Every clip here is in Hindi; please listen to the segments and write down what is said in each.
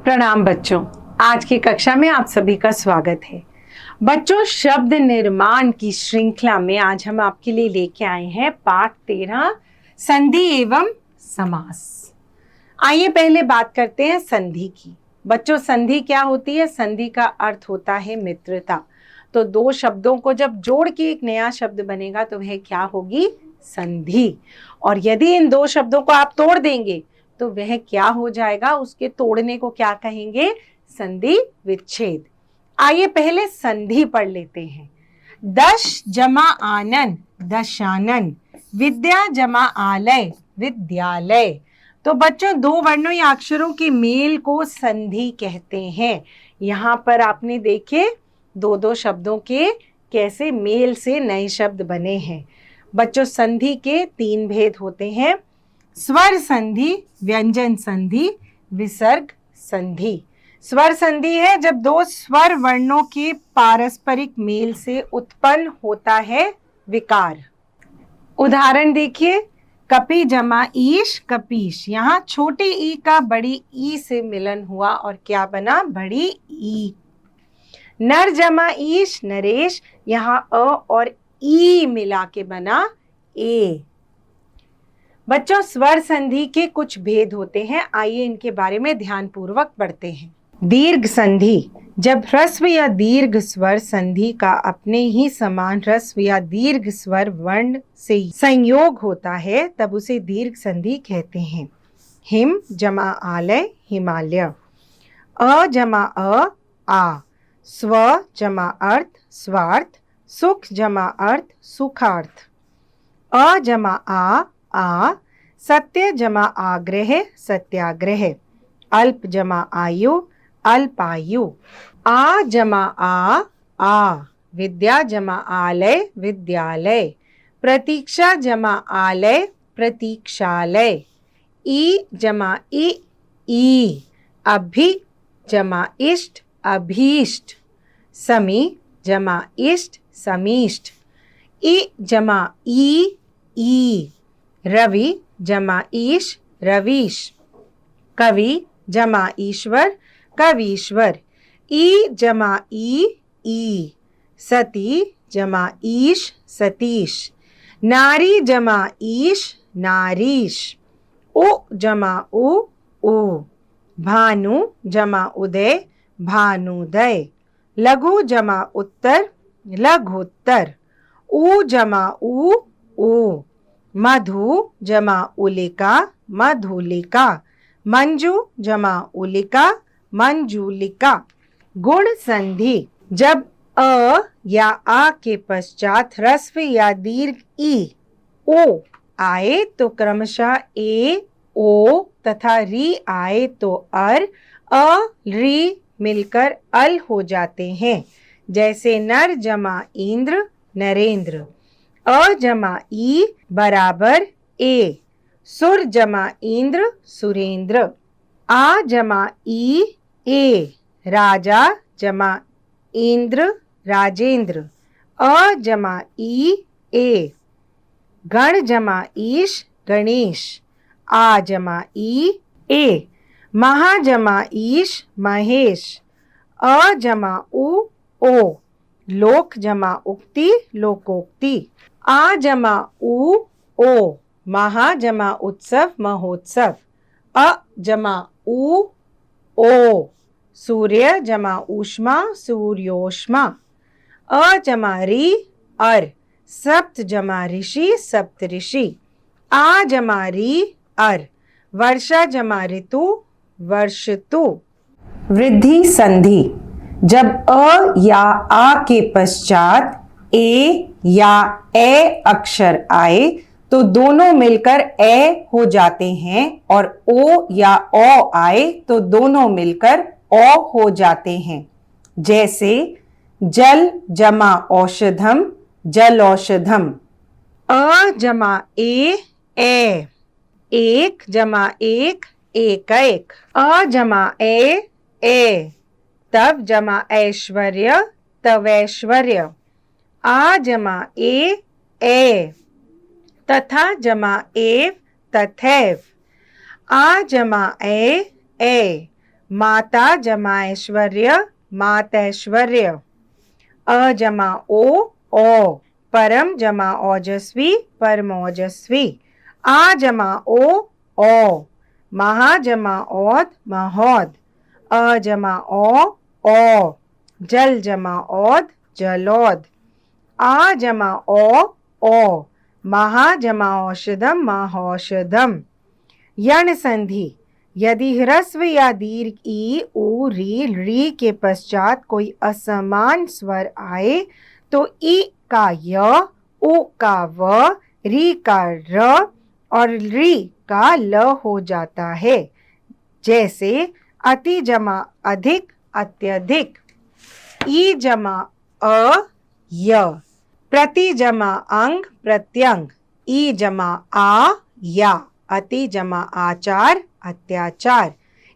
प्रणाम बच्चों, आज की कक्षा में आप सभी का स्वागत है। बच्चों, शब्द निर्माण की श्रृंखला में आज हम आपके लिए लेके आए हैं पाठ 13 संधि एवं समास। आइए पहले बात करते हैं संधि की। बच्चों, संधि क्या होती है? संधि का अर्थ होता है मित्रता। तो दो शब्दों को जब जोड़ के एक नया शब्द बनेगा तो वह क्या होगी? संधि। और यदि इन दो शब्दों को आप तोड़ देंगे तो वह क्या हो जाएगा? उसके तोड़ने को क्या कहेंगे? संधि विच्छेद। आइए पहले संधि पढ़ लेते हैं। दश जमा आनन, दशानन। विद्या जमा आलय, विद्यालय। तो बच्चों, दो वर्णों या अक्षरों के मेल को संधि कहते हैं। यहाँ पर आपने देखे दो दो शब्दों के कैसे मेल से नए शब्द बने हैं। बच्चों, संधि के तीन भेद होते हैं: स्वर संधि, व्यंजन संधि, विसर्ग संधि। स्वर संधि है जब दो स्वर वर्णों के पारस्परिक मेल से उत्पन्न होता है विकार। उदाहरण देखिए, कपि जमा ईश, कपीश। यहाँ छोटे ई का बड़ी ई से मिलन हुआ और क्या बना? बड़ी ई। नर जमा ईश, नरेश। यहाँ अ और ई मिला के बना ए। बच्चों, स्वर संधि के कुछ भेद होते हैं, आइए इनके बारे में ध्यानपूर्वक पढ़ते हैं। दीर्घ संधि, जब ह्रस्व या दीर्घ स्वर संधि का अपने ही समान ह्रस्व या दीर्घ स्वर वर्ण से संयोग होता है तब उसे दीर्घ संधि कहते हैं। हिम जमा आलय, हिमालय। अ जमा आ। स्व जमा अर्थ, स्वार्थ। सुख जमा अर्थ, सुखार्थ। अ जमा आ। सत्य जमा आग्रह, सत्याग्रह। अल्प जमा आयु, अल्पायु। आ जमा आ। विद्या जमा आलय, विद्यालय। प्रतीक्षा जमा आलय, प्रतीक्षालय। ई जमा ई। अभि जमा इष्ट, अभीष्ट। समी जमा इष्ट, समीष्ट। ई जमा ई। रवि जमा ईश, रवीश। कवि जमा ईश्वर, कवीश्वर। ई जमा ई। सती जमा ईश, सतीश। नारी जमा ईश, नारीश। उ जमा उ। भानु जमा उदय, भानुदय। लघु जमा उत्तर, लघुत्तर। उ जमा उ। मधु जमा उलिका, मधुलिका। मंजू जमा उलिका, मंजूलिका। गुण संधि, जब अ या आ के पश्चात ह्रस्व या दीर्घ ई ओ आए तो क्रमशः ए, ओ तथा री आए तो अर, अ री मिलकर अल हो जाते हैं। जैसे नर जमा इंद्र, नरेंद्र। अ जमा ई बराबर ए। सुर जमा इंद्र, सुरेंद्र। आ जमा ए। राजा जमा इंद्र, राजेंद्र। अ जमा ए। गण जमा ईश, गणेश। आ जमा ए। महा जमा ईश, महेश। अ जमा ओ। लोक जमा उक्ति, लोकोक्ति। आ जमा ओ। महा जमा उत्सव, महोत्सव। अ जमा ओ। सूर्य जमा ऊष्मा, सूर्योष्मा। अ जमा री अर। सप्त जमा ऋषि, सप्तऋषि। आ जमा री अर। वर्षा जमा ऋतु, वर्षतु। वृद्धि संधि, जब अ या आ के पश्चात ए या ए अक्षर आए तो दोनों मिलकर ए हो जाते हैं और ओ या ओ आए तो दोनों मिलकर ओ हो जाते हैं। जैसे जल जमा औषधम, जल औषधम। अ जमा ए। एक जमा एक, एक। अ जमा ए। तब जमा ऐश्वर्य, तवैश्वर्य। आ जमा ए। तथा जमा एव, तथैव। आ जमा ए। माता जमा ऐश्वर्य, मातैश्वर्य। अ जमा ओ, परम जमा ओजस्वी, परमोजस्वी। आ जमा ओ, महा जमा औद, महोद। अ जमा ओ, जल जमा औद, जलोद। आ जमा ओ, महा जमा औषधम, महौषधम। यण संधि, यदि ह्रस्व या दीर्घ ई, उ, री के पश्चात कोई असमान स्वर आए तो ई का य, उ का व, री का र और री का ल हो जाता है। जैसे अति जमा अधिक, अत्यधिक। ई जमा अ, य। प्रति जमा अंग, प्रत्यंग। ई जमा आ, या। अति जमा आचार, अत्याचार।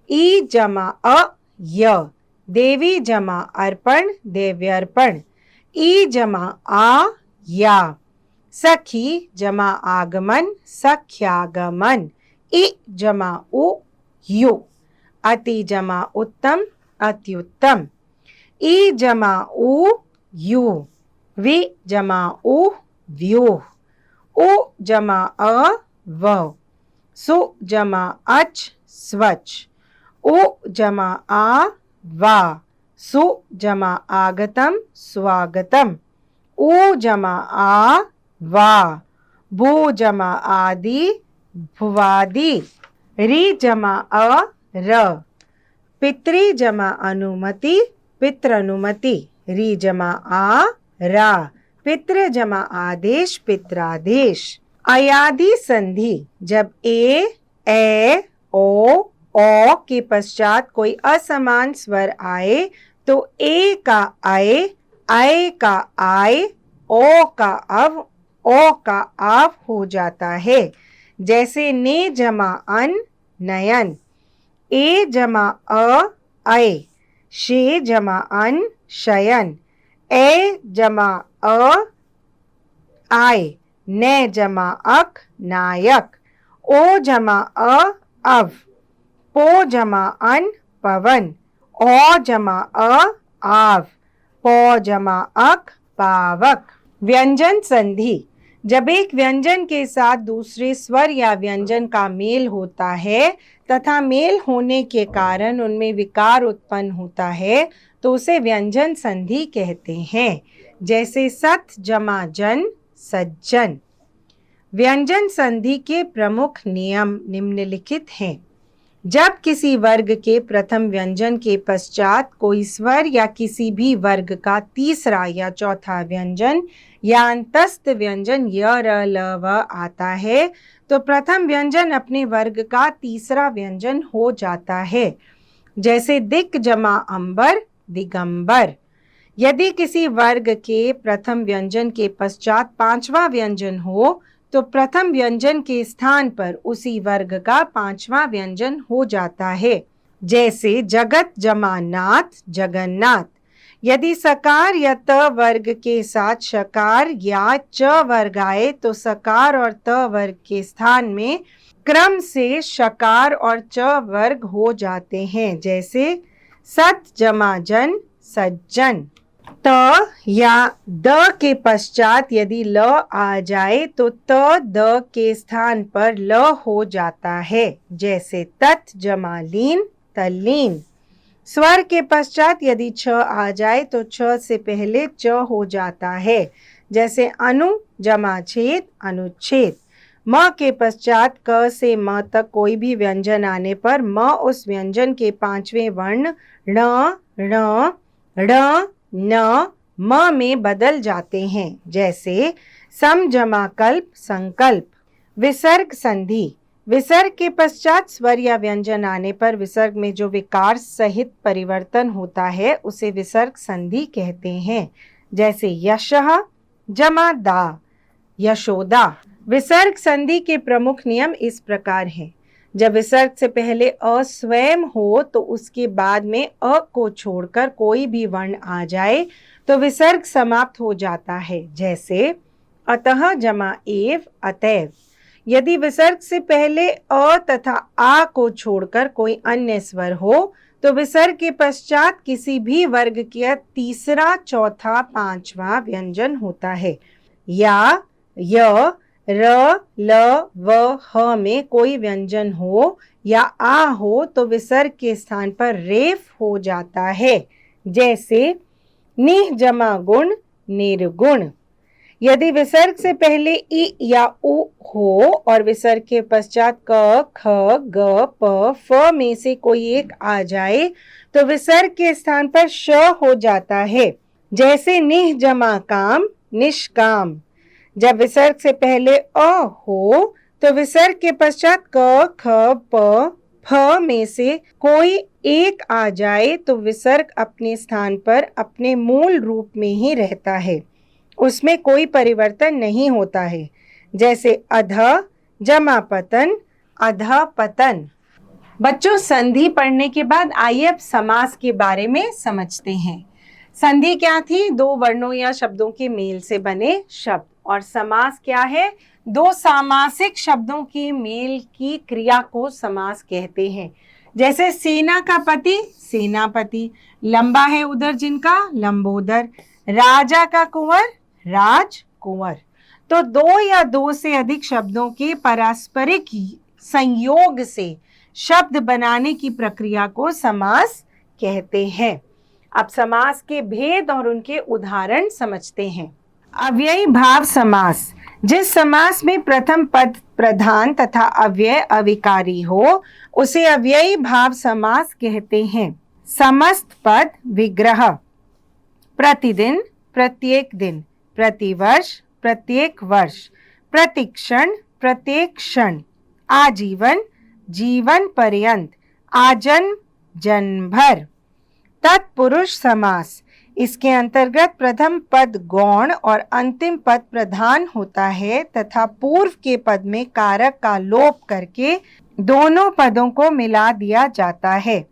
ई जमा अ, य। देवी जमा अर्पण, देव्यर्पण। ई जमा आ, या। सखी जमा आगमन, सख्यागमन। इ जमा उ, यु। अति जमा उत्तम, अत्युत्तम। ई जमा उ, यू। वि जमा उ, व्यूह। उ जमा अ, व। सु जमा अच, स्वच्छ। उ जमा आ, वा। सु जमा आगतम, स्वागतम। उ जमा आ, वा। भू जमा आदि, भुवादि। री जमा अ, र। पितृ जमा अनुमति, पितृनुमति। री जमा आ, रा। पितृ जमा आदेश, पित्रादेश। अयादि संधि, जब ए, ओ के पश्चात कोई असमान स्वर आए तो ए का आए का आय, ओ का अव, ओ का आव हो जाता है। जैसे ने जमा अन, नयन। ए जमा अय। शे जमा अन, शयन। ए जमा आय। ने जमा अक, नायक। ओ जमा अव। पो जमा अन, पवन। ओ जमा आव। पो जमा अक, पावक। व्यंजन संधि, जब एक व्यंजन के साथ दूसरे स्वर या व्यंजन का मेल होता है तथा मेल होने के कारण उनमें विकार उत्पन्न होता है तो उसे व्यंजन संधि कहते हैं। जैसे सत जमा जन, सज्जन। व्यंजन संधि के प्रमुख नियम निम्नलिखित हैं। जब किसी वर्ग के प्रथम व्यंजन के पश्चात कोई स्वर या किसी भी वर्ग का तीसरा या चौथा व्यंजन या अंतस्थ व्यंजन य, र, ल, व आता है तो प्रथम व्यंजन अपने वर्ग का तीसरा व्यंजन हो जाता है। जैसे दिक जमा अंबर, दिगंबर। यदि किसी वर्ग के प्रथम व्यंजन के पश्चात पांचवा व्यंजन हो तो प्रथम व्यंजन के स्थान पर उसी वर्ग का पांचवा व्यंजन हो जाता है। जैसे जगत जमा नाथ, जगन्नाथ। यदि सकार या त वर्ग के साथ शकार या च वर्ग आए तो सकार और त वर्ग के स्थान में क्रम से शकार और च वर्ग हो जाते हैं। जैसे सत जमा जन, सज्जन। त या द के पश्चात यदि ल आ जाए तो त द के स्थान पर ल हो जाता है। जैसे तत् जमा लीन, तल्लीन। स्वर के पश्चात यदि छ आ जाए तो छ से पहले च हो जाता है। जैसे अनु जमा छेद, अनुच्छेद। म के पश्चात क से म तक कोई भी व्यंजन आने पर म उस व्यंजन के पांचवें वर्ण ण, ण, ण, न, म में बदल जाते हैं। जैसे सम जमा कल्प, संकल्प। विसर्ग संधि, विसर्ग के पश्चात स्वर या व्यंजन आने पर विसर्ग में जो विकार सहित परिवर्तन होता है उसे विसर्ग संधि कहते हैं। जैसे यशः जमा दा, यशोदा। विसर्ग संधि के प्रमुख नियम इस प्रकार हैं। जब विसर्ग से पहले अ स्वयं हो तो उसके बाद में अ को छोड़कर कोई भी वर्ण आ जाए तो विसर्ग समाप्त हो जाता है। जैसे अतः जमा एव, अतएव। यदि विसर्ग से पहले अ तथा आ को छोड़कर कोई अन्य स्वर हो तो विसर्ग के पश्चात किसी भी वर्ग का तीसरा, चौथा, पांचवा व्यंजन होता है। या, य, र, ल, व, ह में कोई व्यंजन हो या आ हो तो विसर्ग के स्थान पर रेफ हो जाता है। जैसे निह जमा गुण, निर्गुण। यदि विसर्ग से पहले इ या उ हो और विसर्ग के पश्चात क, ख, ग, प, फ में से कोई एक आ जाए तो विसर्ग के स्थान पर श हो जाता है। जैसे निह जमा काम, निष्काम। जब विसर्ग से पहले अ हो तो विसर्ग के पश्चात क, ख, प, फ में से कोई एक आ जाए तो विसर्ग अपने स्थान पर अपने मूल रूप में ही रहता है, उसमें कोई परिवर्तन नहीं होता है। जैसे अध जमा पतन, अध पतन। बच्चों, संधि पढ़ने के बाद आइए अब समास के बारे में समझते हैं। संधि क्या थी? दो वर्णों या शब्दों के मेल से बने शब्द। और समास क्या है? दो सामासिक शब्दों के मेल की क्रिया को समास कहते हैं। जैसे सेना का पति, सेनापति। लंबा है उदर जिनका, लंबोदर। राजा का कुंवर, राजकुंवर। तो दो या दो से अधिक शब्दों के पारस्परिक संयोग से शब्द बनाने की प्रक्रिया को समास कहते हैं। अब समास के भेद और उनके उदाहरण समझते हैं। अव्ययी भाव समास। जिस समास में प्रथम पद प्रधान तथा अव्यय अविकारी हो उसे अव्ययी भाव समास कहते हैं। समस्त पद विग्रह। प्रतिदिन, प्रत्येक दिन। प्रतिवर्ष, प्रत्येक वर्ष। प्रतिक्षण, प्रत्येक क्षण। आजीवन, जीवन पर्यंत। आजन्म, जन्म भर। तत्पुरुष समास। इसके अंतर्गत प्रथम पद गौण और अंतिम पद प्रधान होता है तथा पूर्व के पद में कारक का लोप करके दोनों पदों को मिला दिया जाता है।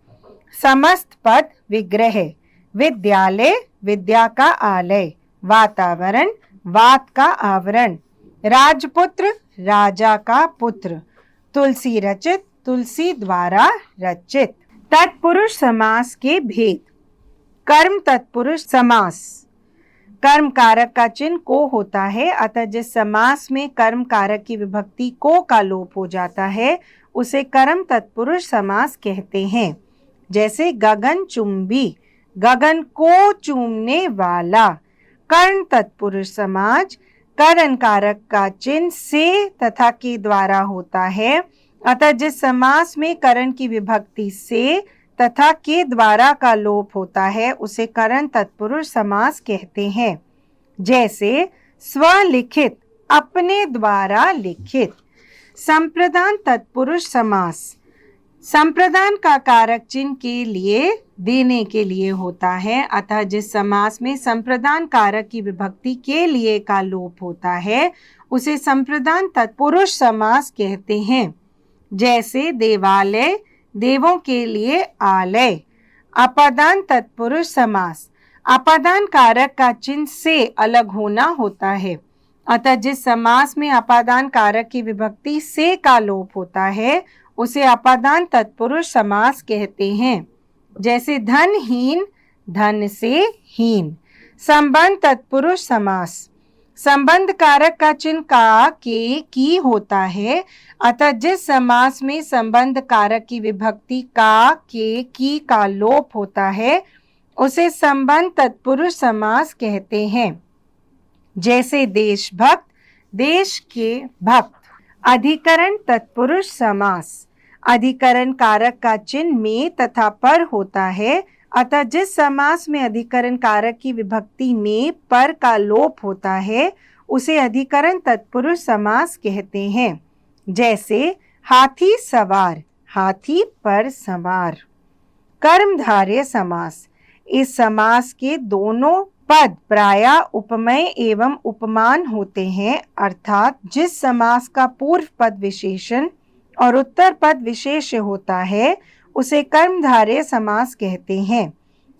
समस्त पद विग्रह। विद्यालय, विद्या का आलय। वातावरण, वात का आवरण। राजपुत्र, राजा का पुत्र। तुलसी रचित, तुलसी द्वारा रचित। तत्पुरुष समास के भेद। कर्म तत्पुरुष समास। कर्म कारक का चिन्ह को होता है, अतः जिस समास में कर्म कारक की विभक्ति को का लोप हो जाता है उसे कर्म तत्पुरुष समास कहते हैं। जैसे गगन चुंबी, गगन को चूमने वाला। कर्ण तत्पुरुष समास। करण कारक का चिन्ह से तथा के द्वारा होता है, अतः जिस समास में करण की विभक्ति से तथा के द्वारा का लोप होता है उसे करण तत्पुरुष समास कहते हैं। जैसे स्वलिखित, अपने द्वारा लिखित। संप्रदान तत्पुरुष समास। संप्रदान का कारक चिन्ह के लिए, देने के लिए होता है, अतः जिस समास में संप्रदान कारक की विभक्ति के लिए का लोप होता है उसे संप्रदान तत्पुरुष समास कहते हैं। जैसे देवालय, देवों के लिए आलय। अपादान तत्पुरुष समास। अपादान कारक का चिन्ह से अलग होना होता है, अतः जिस समास में अपादान कारक की विभक्ति से का लोप होता है उसे अपादान तत्पुरुष समास कहते हैं। जैसे धनहीन, धन से हीन। संबंध तत्पुरुष समास। संबंध कारक का चिन्ह का, के, की होता है, अतः जिस समास में संबंध कारक की विभक्ति का, के, की का लोप होता है उसे संबंध तत्पुरुष समास कहते हैं। जैसे देशभक्त, देश के भक्त। अधिकरण तत्पुरुष समास। अधिकरण कारक का चिन्ह में तथा पर होता है, अतः जिस समास में अधिकरण कारक की विभक्ति में पर का लोप होता है उसे अधिकरण तत्पुरुष समास कहते हैं। जैसे हाथी सवार, हाथी पर सवार। कर्मधारय समास। इस समास के दोनों पद प्रायः उपमेय एवं उपमान होते हैं, अर्थात जिस समास का पूर्व पद विशेषण और उत्तर पद विशेष्य होता है उसे कर्मधारय समास कहते हैं।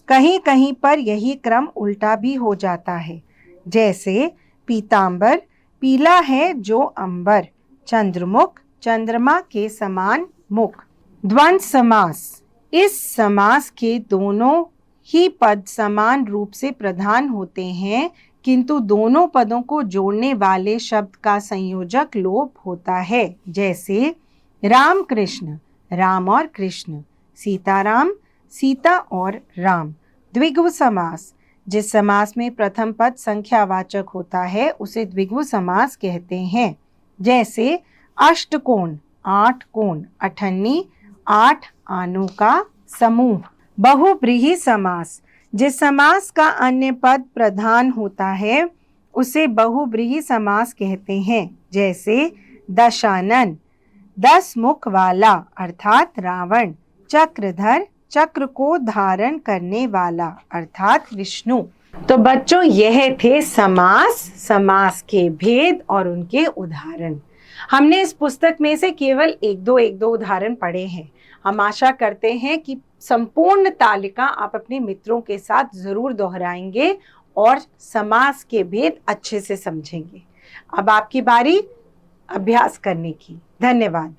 कहीं कहीं पर यही क्रम उल्टा भी हो जाता है। जैसे पीतांबर, पीला है जो अंबर। चंद्रमुख, चंद्रमा के समान मुख। द्वंद्व समास। इस समास के दोनों ही पद समान रूप से प्रधान होते हैं, किंतु दोनों पदों को जोड़ने वाले शब्द का संयोजक लोप होता है। जैसे राम कृष्ण, राम और कृष्ण, सीताराम, सीता और राम। द्विगु समास, जिस समास में प्रथम पद संख्यावाचक होता है उसे द्विगु समास कहते हैं। जैसे अष्टकोण, 8 कोण, अठन्नी, 8 आनों का समूह। बहुब्रीहि समास, जिस समास का अन्य पद प्रधान होता है उसे बहुब्रीहि समास कहते हैं। जैसे दशानन, 10 मुख वाला अर्थात रावण, चक्रधर, चक्र को धारण करने वाला अर्थात विष्णु। तो बच्चों, यह थे समास, समास के भेद और उनके उदाहरण। हमने इस पुस्तक में से केवल एक दो उदाहरण पढ़े हैं। हम आशा करते हैं कि संपूर्ण तालिका आप अपने मित्रों के साथ जरूर दोहराएंगे और समास के भेद अच्छे से समझेंगे। अब आपकी बारी अभ्यास करने की। धन्यवाद।